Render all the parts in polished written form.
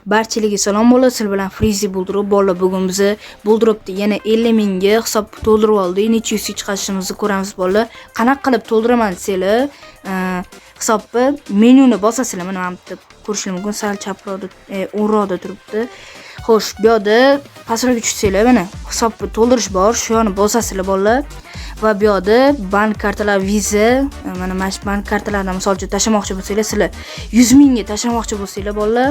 Barchalarga salom bola, siz bilan Freezy Buldrop bola. Bugun biz Buldropda yana 50 mingga hisob to'ldirib oldik. Necha yuz chiqarishimizni ko'ramiz bola. Qanaqa qilib to'ldiraman desanglar, hisobni menyuni bosasizlar, mana bu yerda ko'rishingiz mumkin. Sal chaproqda, o'nroqda turibdi. Xo'sh, bu yerda pastroqqa tushsanglar, mana hisobni to'ldirish bor. Shu yerni bosasizlar bola. Va bu yerda bank kartalar, Visa, mana bank kartalardan misol uchun tashlamoqchi bo'lsanglar, sizlar 100 mingga tashlamoqchi bo'lsanglar bolalar,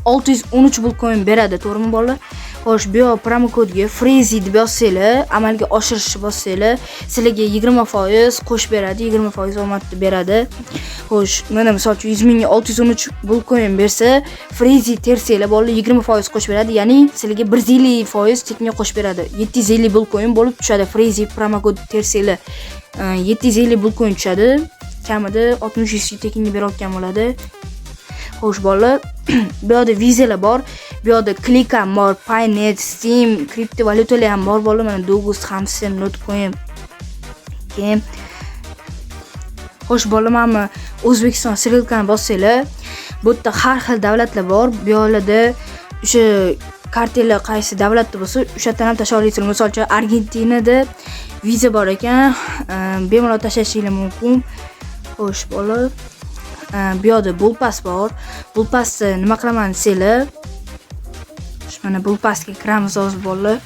613 pul coin beradi, to'g'rimi bolalar? Xo'sh, bu promo kodga Freezy deb yozsanglar, amalga oshirishni bossanglar, sizlarga 20% qo'shib beradi, 20% omadni beradi. Xo'sh, mana misol uchun 100 mingga 613 pul coin bersa, Freezy tersanglar bolalar 20% qo'shib beradi, ya'ni sizlarga 150% tekinga qo'shib beradi. 750 pul coin bo'lib tushadi Freezy promo kod tersanglar. 750 pul coin tushadi. Kamida 60 tekinga berayotgan bo'ladi. Xo'sh bolalar, bu yerda vizalar bor, bu yerda Clickam bor, Paynet, Steam, kriptovalyutalar ham bor bolalar. Mana Dogus, Hamster, Notcoin. Keyin xo'sh bolalar, mana O'zbekiston ссылканы bossanglar, bu yerda har xil davlatlar bor. Bu yerda o'sha kartalar qaysi davlatda bo'lsa, o'shadan ham tashlay olasizlar. Misol uchun Argentinada viza bor ekan, bemalol tashlashingiz mumkin. Xo'sh bolalar, bu yerda Bullpass bor. Bullpassni nima qilaman desanglar, mana Bullpassga kiramiz hozir bolalar.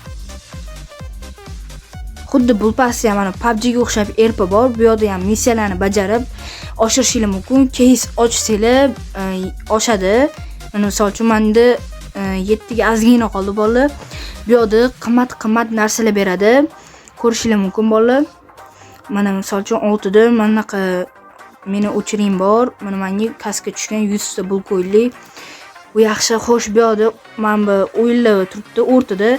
Xuddi Bullpassda ham mana PUBG ga o'xshab RP bor. Bu yerda ham missiyalarni bajarib oshirishingiz mumkin. Case ochsanglar oshadi. Mana misol uchun menda 7 ga ozgina qoldi bolalar. Bu yerda qimmat narsalar beradi. Ko'rishingiz mumkin bolalar. Mana misol uchun 6 da manaqa meni o'chiring bor. Mana menga kaska tushgan 100 ta pul coinli. Bu yaxshi. Xo'sh, bu yerda mana bu o'yinlar turibdi o'rtada.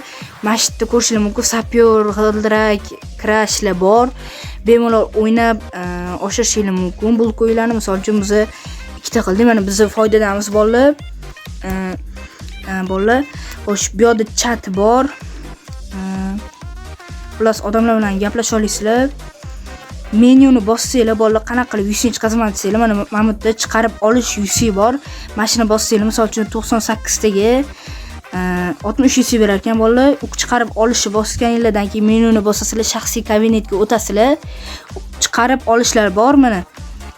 Masjidda ko'rishingiz mumkin, sapyor, g'ildirak, crashlar bor. Bemalol o'ynab oshirishingiz mumkin. Pul coinlarni misol uchun biz ikkita qildik. Mana biz foydadanmiz bolalar. Bolalar, xo'sh, bu yerda chat bor. Plus odamlar bilan gaplasha olasizlar. Menyuni bossanglar bolalar, qanaqa qilib 100 ni chiqazaman desanglar, mana bu yerda chiqarib olish 100 bor. Mashina bossanglar, misol uchun 98 taga 60 100 berar ekan bolalar. U chiqarib olishni bosganinglardan keyin menyuni bossasizlar, shaxsiy kabinetga o'tasizlar. Chiqarib olishlar bor mana.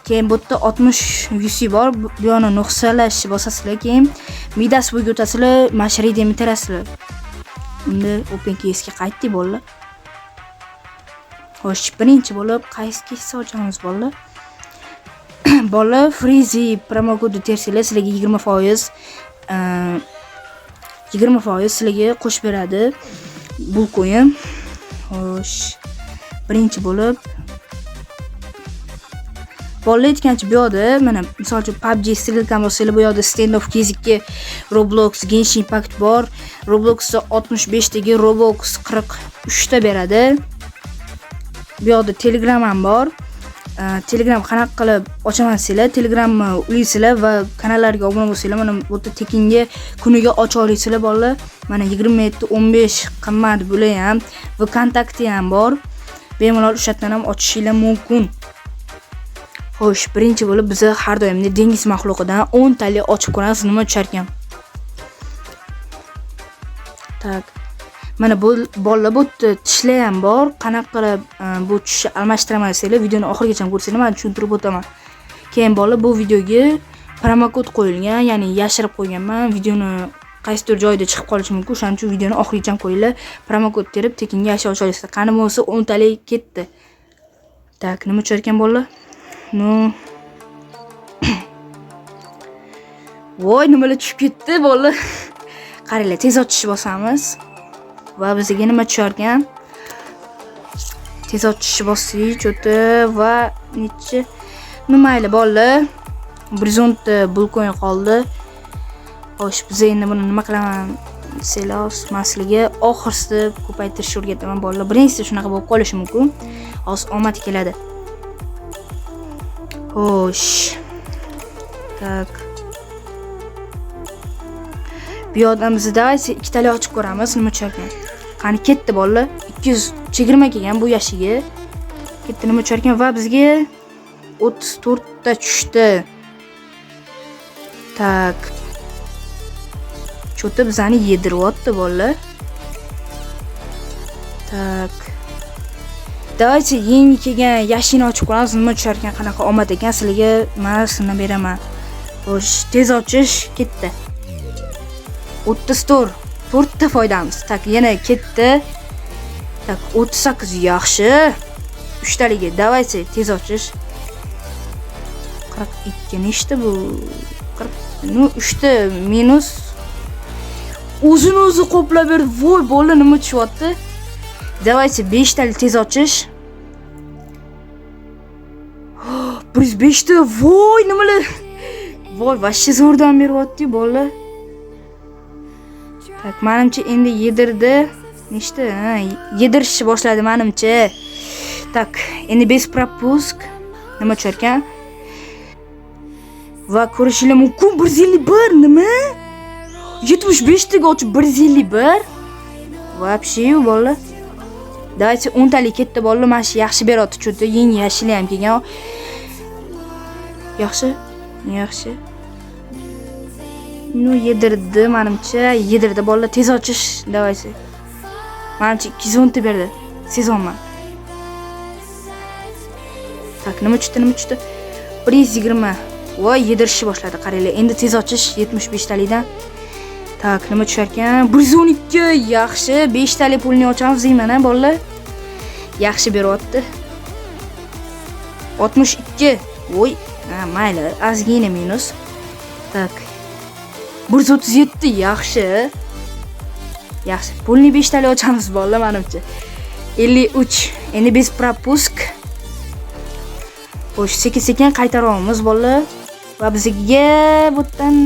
Keyin bu yerda 60 100 bor. Bu yo'ni nuqsalash bosasizlar, keyin midas bo'yiga o'tasizlar, mashrid emitarasizlar. Unda open case'ga qaytdik bolalar. Xo'sh, birinchi bo'lib qaysi hissa ochamiz bolalar? Bolalar, Freezy promo kodi tersanglar sizlarga 20% sizlarga qo'shib beradi pul coin. Xo'sh, birinchi bo'lib bolalar aytgancha bu yerda mana misol uchun PUBG ссылканы bo'lsa, bu yerda Stand of Kizikga Roblox, Genshin Impact bor. Robloxda 65 taga, Roblox 43 ta beradi. Bu yerda Telegram ham bor. Telegram qanaqa qilib ochaman desanglar, Telegramni ulaysizlar va kanallarga obuna bo'lsanglar, mana bu yerda tekinga kuniga ocha olasizlar bolalar. Mana 27-15 qimmat bular ham va kontakti ham bor. Bemalol o'shadan ham ochishingiz mumkin. Xo'sh, birinchi bo'lib biz har doimda dengiz maxluqidan 10 tali ochib ko'ramiz, nima tushar ekan. Tak. Mana bu bolalar, bu tishlar ham bor. Qanaqa qilib bu tishni almashtiraman desanglar, videoni oxirigacha ko'rsanglar, men tushuntirib o'taman. Keyin bolalar, bu videoga promo kod qo'yilgan, ya'ni yashirib qo'yganman. Videoni qaysidir joyda chiqib qolishi mumkin. Shuning uchun videoni oxirigacha qo'yinglar. Promo kod terib tekinga yashay olasizlar. Qani bo'lsa 10 tali ketdi. Tak, nima tushar ekan bolalar? No. Voy, nimalar tushib ketdi bolalar. Qaranglar, tez ochishni bosamiz. Va bizga nima tushar ekan? Tez ochishni bosdik, cho'ta va necha mayli bolalar. 110 ta pul coin qoldi. Xo'sh, biz endi buni nima qilaman desanglar, masliga oxirsida ko'paytirishni o'rgataman bolalar. Birinchisi shunaqa bo'lib qolishi mumkin. Hozir omad keladi. Xo'sh. Tak. Bu yerdan biz davaysi ikkitali ochib ko'ramiz, nima tushar ekan. Qani ketdi bolalar. 220 kelgan bu yashiga. Ketdi, nima tushar ekan va bizga 34 ta tushdi. Tak. Cho'ti bizani yediryapti bolalar. Tak. Давайте yangi kelgan yashini ochib ko'ramiz. Nima tushar ekan, qanaqa omad ekan. Sizlarga ma'nosini beraman. Xo'sh, tez ochish ketdi. 34. 4 ta foydamiz. Tak, yana ketdi. Tak, 38 yaxshi. 3 taligi. Давайте tez ochish. 42 nechta bu? 40. No, 3 ta minus. O'zini qoplab berdi. Voy, bola nima tushyapti? Давайте 5 talik tez ochish. 105 ta. Voy, nimalar? Voy, vashcha zo'rdan beryapti bola. Tak, menimcha endi yedirdi. Nechta? Yedirishni boshladi menimcha. Tak, endi bez propusk. Nima tushar ekan? Va ko'rishingiz mumkin 151 nima? 75 taga ochib 151. Вообще bola. Давайте 10 talik ketdi bola. Mana shu yaxshi beryapti cho'ti. Yangi yashili ham kelgan. Yaxshi. Yaxshi. No, yedirdi menimcha. Yedirdi bola. Tez ochish. Давайте. Menimcha 210 ta berdi. Sezonman. Tak, nima tushdi? 120. Voy, yedirishni boshladi. Qaranglar. Endi tez ochish 75 talikdan. Tak, nima tushar ekan? 112. Yaxshi. 5 talik pulni ochamiz deyman-a, bolalar. Yaxshi beryapti. 62. Voy, mayli, ozgina minus. Tak. 137. Yaxshi. Yaxshi. Pulni 5 talik ochamiz bolalar menimcha. 53. Endi bez propusk. Xo'sh, sekin-sekin qaytaryapmiz bolalar. Va bizga bu yerdan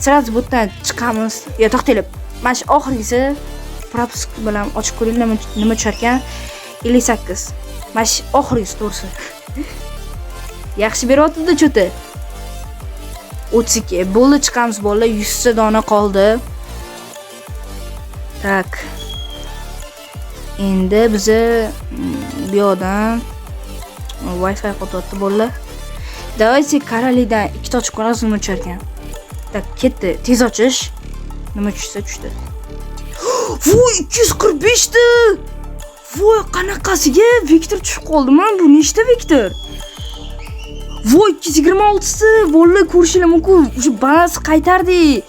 sразу bu yerdan chiqamiz. Yo, to'xtanglar. Mana shu oxirgisi propusk bilan ochib ko'ringlar nima tushar ekan. 58. Mana shu oxirgisi to'g'risi. Yaxshi beryapti-da cho'ti. 32. Bo'ldi, chiqamiz bolalar. 100 ta dona qoldi. Tak. Endi biza bu yoqdan Wi-Fi qo'tyapti bolalar. Давайте karalidan 2 ta ochib ko'ramiz nima tushar ekan. Tak, ketdi. Tez ochish. Nima tushdi? Voy, 245 ta. Voy, qanaqasiga Viktor tushib qoldimi? Bu nechta Viktor? Voy, 226 ta. Bolalar ko'rishingiz mumkin. Shu balans qaytardi.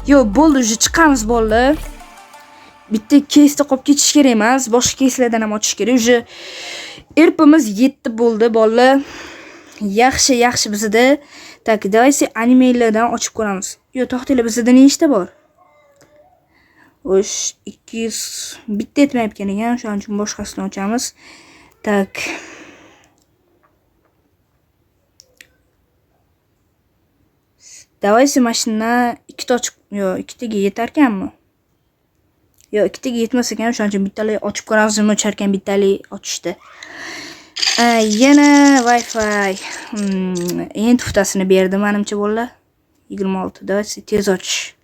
Yo, bo'ldi, uje chiqamiz bolalar. Bitta keysda qolib ketish kerak emas. Boshqa keyslardan ham ochish kerak. Uje erpimiz 7 bo'ldi bolalar. Yaxshi bizda. Tak, давайте animelardan ochib ko'ramiz. Yo, to'xtanglar, bizda nechta bor? Xo'sh, 200 bitta etmayotgan ekan, shuning uchun boshqasini ochamiz. Tak. Давайте mashina 2 ta ochib, yo, 2 taga yetar ekanmi? Yo, 2 taga yetmas ekan, shuning uchun bittalik ochib ko'ramiz. Nima tushar ekan bittalik ochishdi. Yana Wi-Fi. Endi tuftasini berdi menimcha bolalar. 26. Давайте tez ochish.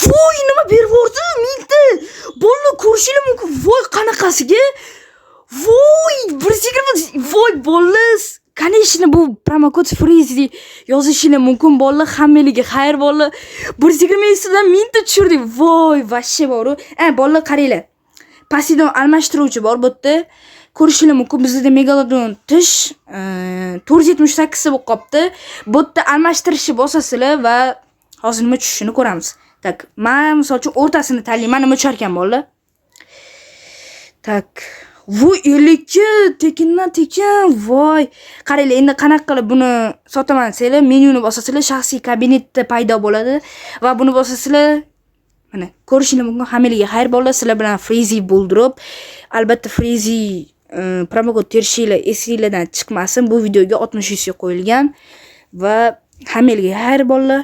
Voy, nima berib yubordi? Mingta. Bolalar ko'rishingiz mumkin. Voy, qanaqasiga? Voy, 120. Voy, bolalar. Конечно, bu promokod Freezy yozishingiz mumkin bolalar. Hammaliga xayr bolalar. 120 dan mingta tushirdi. Voy, vashshe boru. Bolalar qaranglar. Pasidon almashtiruvchi bor bu yerda. Ko'rishingiz mumkin. Bizda Megalodon tish 478 bo'lib qopti. Bu yerda almashtirishni bosasizlar va hozir nima tushishini ko'ramiz. Tak, men misol uchun o'rtasini tanlayman. Nima tushar ekan bolalar? Tak. Voy, 52 tekin. Voy. Qaranglar, endi qanaqa qilib buni sotaman desanglar, menyuni bosasizlar, shaxsiy kabinetda paydo bo'ladi va buni bosasizlar. Mana ko'rishingiz mumkin. Hammaliga xayr bolalar. Sizlar bilan Freezy Buldrop. Albatta Freezy promokod terishinglar esinglardan chiqmasin. Bu videoga 60 qo'yilgan va hammaliga xayr bolalar.